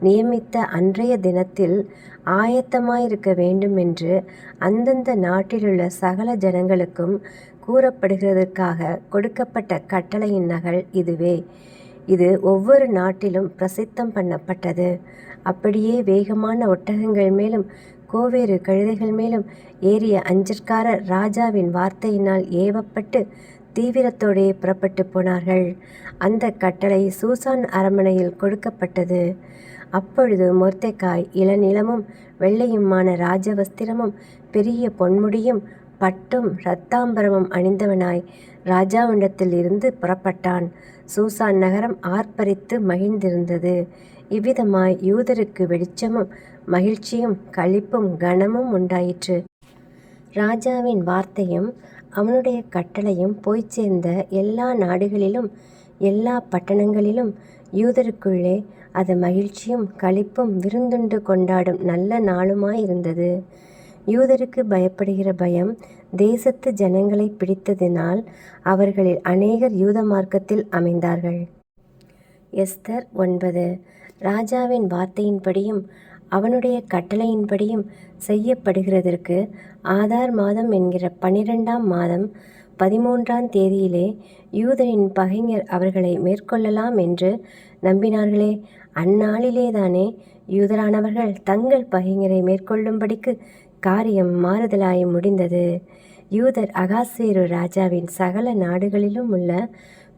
நியமித்த அன்றைய தினத்தில் ஆயத்தமாயிருக்க வேண்டும் என்று அந்தந்த நாட்டிலுள்ள சகல ஜனங்களுக்கும் கூறப்படுகிறதற்காக கொடுக்கப்பட்ட கட்டளையின் நகல் இதுவே. இது ஒவ்வொரு நாட்டிலும் பிரசித்தம் பண்ணப்பட்டது. அப்படியே வேகமான ஒட்டகங்கள் மேலும் கோவேறு கழுதைகள் மேலும் ஏறிய அஞ்சற்காரர் ராஜாவின் வார்த்தையினால் ஏவப்பட்டு தீவிரத்தோடே புறப்பட்டு போனார்கள். அந்த கட்டளை சூசான் அரண்மனையில் கொடுக்கப்பட்டது. அப்பொழுது மொர்தெகாய் இளநிலமும் வெள்ளையுமான ராஜவஸ்திரமும் பெரிய பொன்முடியும் பட்டும் இரத்தாம்பரமும் அணிந்தவனாய் ராஜாவிடத்தில் இருந்து புறப்பட்டான். சூசான் நகரம் ஆர்ப்பரித்து மகிழ்ந்திருந்தது. இவ்விதமாய் யூதருக்கு வெளிச்சமும் மகிழ்ச்சியும் களிப்பும் கனமும் உண்டாயிற்று. ராஜாவின் வார்த்தையும் அவனுடைய கட்டளையும் போய்ச் சேர்ந்த எல்லா நாடுகளிலும் எல்லா பட்டணங்களிலும் யூதருக்குள்ளே அது மகிழ்ச்சியும் களிப்பும் விருந்துண்டு கொண்டாடும் நல்ல நாளுமாயிருந்தது. யூதருக்கு பயப்படுகிற பயம் தேசத்து ஜனங்களை பிடித்ததினால் அவர்களில் அநேகர் யூத மார்க்கத்தில் அமைந்தார்கள். எஸ்தர் 9. ராஜாவின் வார்த்தையின்படியும் அவனுடைய கட்டளையின்படியும் செய்யப்படுகிறதற்கு ஆதார் மாதம் என்கிற 12ஆம் மாதம் 13ஆம் தேதியிலே யூதரின் பகைஞர் அவர்களை மேற்கொள்ளலாம் என்று நம்பினார்களே, அந்நாளிலேதானே யூதரானவர்கள் தங்கள் பகைஞரை மேற்கொள்ளும்படிக்கு காரியம் மாறுதலாய் முடிந்தது. யூதர் அகாஸ்வேரு ராஜாவின் சகல நாடுகளிலும் உள்ள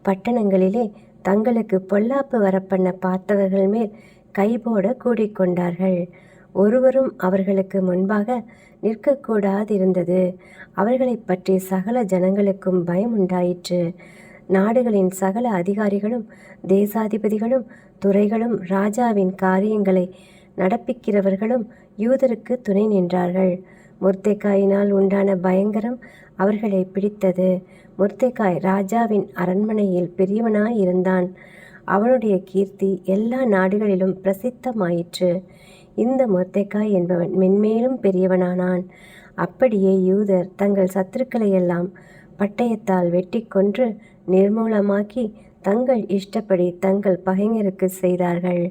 பட்டணங்களிலே தங்களுக்கு பொல்லாப்பு வரப்பண்ண பார்த்தவர்கள் மேல் கைபோட கூடிக்கொண்டார்கள். ஒருவரும் அவர்களுக்கு முன்பாக நிற்கக்கூடாதிருந்தது. அவர்களை பற்றி சகல ஜனங்களுக்கும் பயம் உண்டாயிற்று. நாடுகளின் சகல அதிகாரிகளும் தேசாதிபதிகளும் துரைகளும் ராஜாவின் காரியங்களை நடப்பிக்கிறவர்களும் யூதருக்கு துணை நின்றார்கள். மொர்தெகாயினால் உண்டான பயங்கரம் அவர்களை பிடித்தது. மொர்தெகாய் ராஜாவின் அரண்மனையில் பெரியவனாயிருந்தான். அவனுடைய கீர்த்தி எல்லா நாடுகளிலும் பிரசித்தமாயிற்று. இந்த மொர்தெகாய் என்பவன் மென்மேலும் பெரியவனானான். அப்படியே யூதர் தங்கள் சத்துருக்களையெல்லாம் பட்டயத்தால் வெட்டி கொன்று நிர்மூலமாக்கி தங்கள் இஷ்டப்படி தங்கள் பகைஞருக்கு செய்தார்கள்.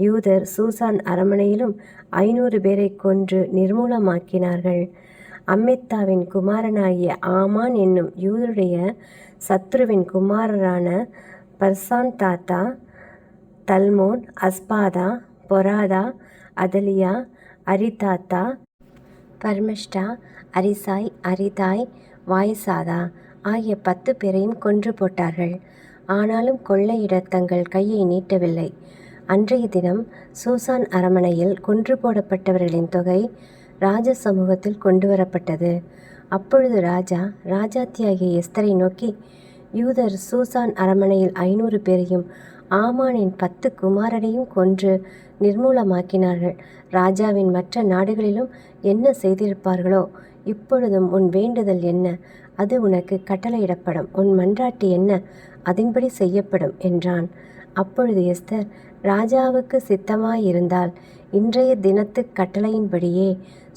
யூதர் சூசான் அரண்மனையிலும் 500 பேரை கொன்று நிர்மூலமாக்கினார்கள். அம்மெத்தாவின் குமாரனாகிய ஆமான் என்னும் யூதருடைய சத்துருவின் குமாரரான பர்சான்தாத்தா, தல்மோன், அஸ்பாதா, பொராதா, அதலியா, அரிதாத்தா, பர்மஷ்டா, அரிசாய், அரிதாய், வாய்சாதா ஆகிய 10 பேரையும் கொன்று போட்டார்கள். ஆனாலும் கொள்ளையிட தங்கள் கையை நீட்டவில்லை. அன்றைய தினம் சூசான் அரண்மனையில் கொன்று போடப்பட்டவர்களின் தொகை ராஜ சமூகத்தில் கொண்டு வரப்பட்டது. அப்பொழுது ராஜா ராஜாத்தியாகிய எஸ்தரை நோக்கி, யூதர் சூசான் அரண்மனையில் 500 பேரையும் ஆமானின் 10 குமாரரையும் கொன்று நிர்மூலமாக்கினார்கள். ராஜாவின் மற்ற நாடுகளிலும் என்ன செய்திருப்பார்களோ? இப்பொழுதும் உன் வேண்டுதல் என்ன? அது உனக்கு கட்டளையிடப்படும். உன் மன்றாட்டு என்ன? அதன்படி செய்யப்படும் என்றான். அப்பொழுது எஸ்தர், ராஜாவுக்கு சித்தமாயிருந்தால் இன்றைய தினத்து கட்டளையின்படியே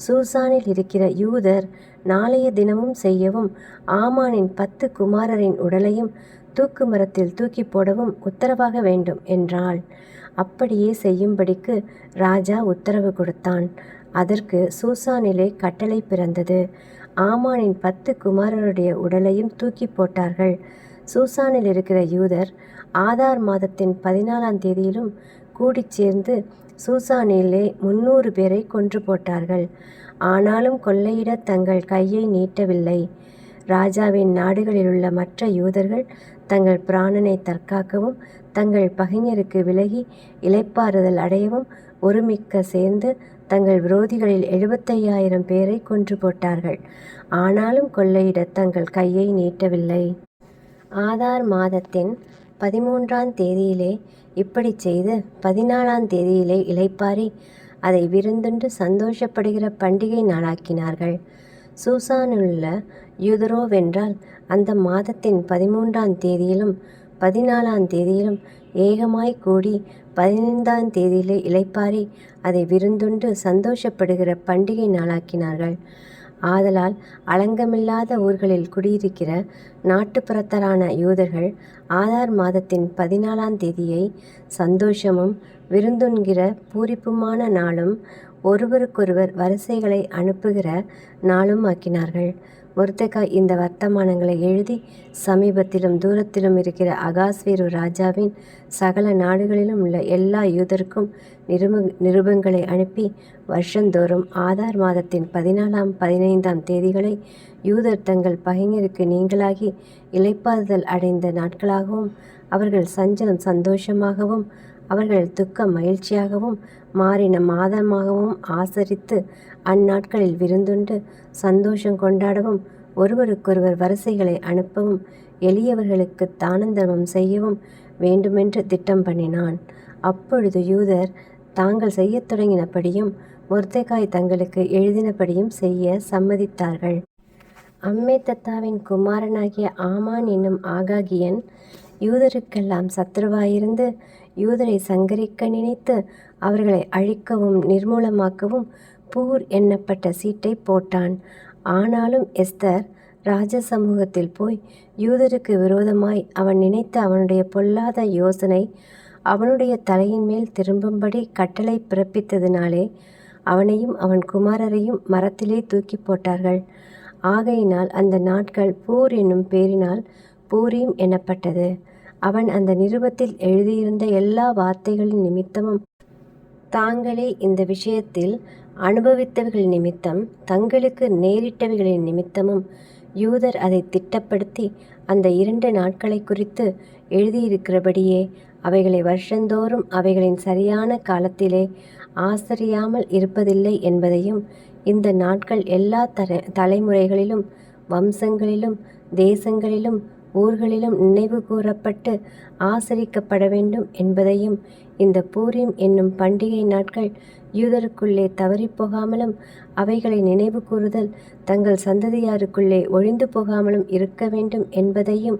சூசானில் இருக்கிற யூதர் நாளைய தினமும் செய்யவும், ஆமானின் 10 குமாரரின் உடலையும் தூக்கு மரத்தில் தூக்கி போடவும் உத்தரவாக வேண்டும் என்றாள். அப்படியே செய்யும்படிக்கு ராஜா உத்தரவு கொடுத்தான். அதற்கு சூசானிலே கட்டளை பிறந்தது. ஆமானின் 10 குமாரருடைய உடலையும் தூக்கி போட்டார்கள். சூசானில் இருக்கிற யூதர் ஆதார் மாதத்தின் 14ஆம் தேதியிலும் கூடிச் சேர்ந்து சூசானிலே 300 பேரை கொன்று போட்டார்கள். ஆனாலும் கொள்ளையிட தங்கள் கையை நீட்டவில்லை. ராஜாவின் நாடுகளிலுள்ள மற்ற யூதர்கள் தங்கள் பிராணனை தற்காக்கவும் தங்கள் பகைஞருக்கு விலகி இளைப்பாறுதல் அடையவும் ஒருமிக்க சேர்ந்து தங்கள் விரோதிகளில் 75,000 பேரை கொன்று போட்டார்கள். ஆனாலும் கொள்ளையிட தங்கள் கையை நீட்டவில்லை. ஆதார் மாதத்தின் 13ஆம் தேதியிலே இப்படி செய்து 14ஆம் தேதியிலே இளைப்பாரி அதை விருந்துண்டு சந்தோஷப்படுகிற பண்டிகை நாளாக்கினார்கள். சூசானிலுள்ள யூதரோவென்றால் அந்த மாதத்தின் 13ஆம் தேதியிலும் 14ஆம் தேதியிலும் ஏகமாய் கூடி 15ஆம் தேதியிலே இளைப்பாரி அதை விருந்துண்டு சந்தோஷப்படுகிற பண்டிகை நாளாக்கினார்கள். ஆதலால் அலங்கமில்லாத ஊர்களில் குடியிருக்கிற நாட்டுப்புறத்தரான யூதர்கள் ஆதார் மாதத்தின் 14ஆம் தேதியை சந்தோஷமும் விருந்துண்கிற பூரிப்புமான நாளும் ஒருவருக்கொருவர் வரிசைகளை அனுப்புகிற நாளும் ஆக்கினார்கள். மொர்தெகாய் இந்த வர்த்தமானங்களை எழுதி சமீபத்திலும் தூரத்திலும் இருக்கிற அகாஸ்வேரு ராஜாவின் சகல நாடுகளிலும் உள்ள எல்லா யூதருக்கும் நிருபங்களை அனுப்பி வருஷந்தோறும் ஆதார் மாதத்தின் 14ஆம் 15ஆம் தேதிகளை யூதர் தங்கள் பகைஞருக்கு நீங்களாகி இளைப்பாறுதல் அடைந்த நாட்களாகவும் அவர்கள் சஞ்சலம் சந்தோஷமாகவும் அவர்கள் துக்கம் மகிழ்ச்சியாகவும் மாறின மாதமாகவும் ஆசரித்து அந்நாட்களில் விருந்துண்டு சந்தோஷம் கொண்டாடவும் ஒருவருக்கொருவர் வரிசைகளை அனுப்பவும் எளியவர்களுக்கு தானந்தர்மம் செய்யவும் வேண்டுமென்று திட்டம் பண்ணினான். அப்பொழுது யூதர் தாங்கள் செய்யத் தொடங்கினபடியும் மொர்தெகாய் தங்களுக்கு எழுதினபடியும் செய்ய சம்மதித்தார்கள். அம்மெதத்தாவின் குமாரனாகிய ஆமான் என்னும் ஆகாகியன் யூதருக்கெல்லாம் சத்துருவாயிருந்து யூதரை சங்கரிக்க நினைத்து அவர்களை அழிக்கவும் நிர்மூலமாக்கவும் பூர் என்னப்பட்ட சீட்டை போட்டான். ஆனாலும் எஸ்தர் ராஜ சமூகத்தில் போய் யூதருக்கு விரோதமாய் அவன் நினைத்த அவனுடைய பொல்லாத யோசனை அவனுடைய தலையின் மேல் திரும்பும்படி கட்டளை பிறப்பித்ததினாலே அவனையும் அவன் குமாரரையும் மரத்திலே தூக்கி போட்டார்கள். ஆகையினால் அந்த நாட்கள் பூர் என்னும் பேரினால் பூரீம் எனப்பட்டது. அவன் அந்த நிருபத்தில் எழுதியிருந்த எல்லா வார்த்தைகளின் நிமித்தமும் தாங்களே இந்த விஷயத்தில் அனுபவித்தவைகள் நிமித்தம் தங்களுக்கு நேரிட்டவைகளின் நிமித்தமும் யூதர் அதை திட்டப்படுத்தி அந்த 2 நாட்களை குறித்து எழுதியிருக்கிறபடியே அவைகளை வருஷந்தோறும் அவைகளின் சரியான காலத்திலே ஆசரியாமல் இருப்பதில்லை என்பதையும், இந்த நாட்கள் எல்லா தலைமுறைகளிலும் வம்சங்களிலும் தேசங்களிலும் ஊர்களிலும் நினைவு கூறப்பட்டு ஆசரிக்கப்பட வேண்டும் என்பதையும், இந்த பூரீம் என்னும் பண்டிகை நாட்கள் யூதருக்குள்ளே தவறிப்போகாமலும் அவைகளை நினைவு கூறுதல் தங்கள் சந்ததியாருக்குள்ளே ஒழிந்து போகாமலும் இருக்க வேண்டும் என்பதையும்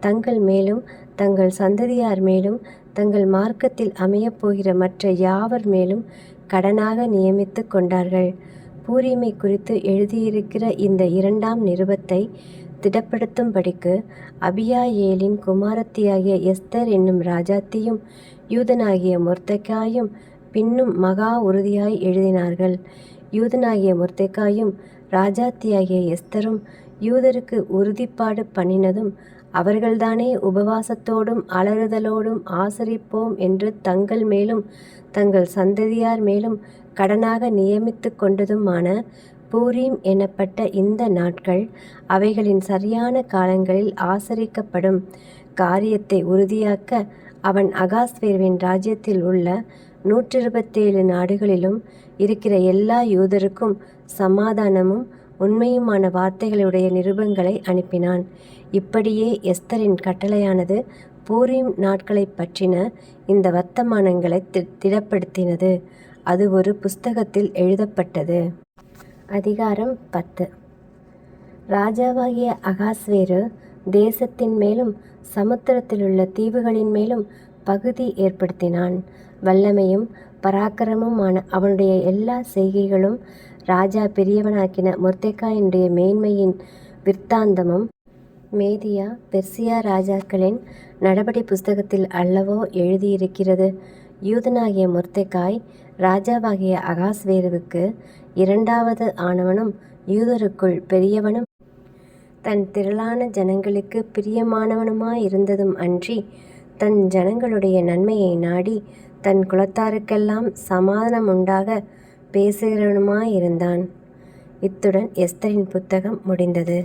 தங்கள் மேலும் தங்கள் சந்ததியார் மேலும் தங்கள் மார்க்கத்தில் அமையப்போகிற மற்ற யாவர் மேலும் கடனாக நியமித்து கொண்டார்கள். பூரீமை குறித்து எழுதியிருக்கிற இந்த 2ஆம் நிருபத்தை திடப்படுத்தும்படிக்கு அபியாயேலின் குமாரத்தியாகிய எஸ்தர் என்னும் ராஜாத்தியும் யூதனாகிய மொர்தெகாயும் பின்னும் மகா உறுதியாய் எழுதினார்கள். யூதனாகிய மொர்தெகாயும் ராஜாத்தியாகிய எஸ்தரும் யூதருக்கு உறுதிப்பாடு பண்ணினதும் அவர்கள்தானே உபவாசத்தோடும் அலறுதலோடும் ஆசரிப்போம் என்று தங்கள் மேலும் தங்கள் சந்ததியார் மேலும் கடனாக நியமித்து கொண்டதுமான பூரீம் எனப்பட்ட இந்த நாட்கள் அவைகளின் சரியான காலங்களில் ஆசரிக்கப்படும் காரியத்தை உறுதியாக்க அவன் அகாஸ்வேருவின் ராஜ்யத்தில் உள்ள 127 நாடுகளிலும் இருக்கிற எல்லா யூதருக்கும் சமாதானமும் உண்மையுமான வார்த்தைகளுடைய நிருபங்களை அனுப்பினான். இப்படியே எஸ்தரின் கட்டளையானது பூரீம் நாட்களைப் பற்றின இந்த வர்த்தமானங்களை திடப்படுத்தினது. அது ஒரு புஸ்தகத்தில் எழுதப்பட்டது. அதிகாரம் 10. ராஜாவாகிய அகாஸ்வேரு தேசத்தின் மேலும் சமுத்திரத்திலுள்ள தீவுகளின் மேலும் பகுதி ஏற்படுத்தினான். வல்லமையும் பராக்கிரமுமான அவனுடைய எல்லா செய்கைகளும் ராஜா பெரியவனாக்கின மொர்தெகாயினுடைய மேன்மையின் விற்த்தாந்தமும் மேதியா பெர்சியா ராஜாக்களின் நடபடி புஸ்தகத்தில் அல்லவோ எழுதியிருக்கிறது. யூதனாகிய மொர்தெகாய் ராஜாவாகிய அகாஸ்வேருவுக்கு 2வது ஆனவனும் யூதருக்குள் பெரியவனும் தன் திரளான ஜனங்களுக்கு பிரியமானவனுமாயிருந்ததும் அன்றி தன் ஜனங்களுடைய நன்மையை நாடி தன் குலத்தாருக்கெல்லாம் சமாதானம் உண்டாக பேசுகிறவனுமாயிருந்தான். இத்துடன் எஸ்தரின் புத்தகம் முடிந்தது.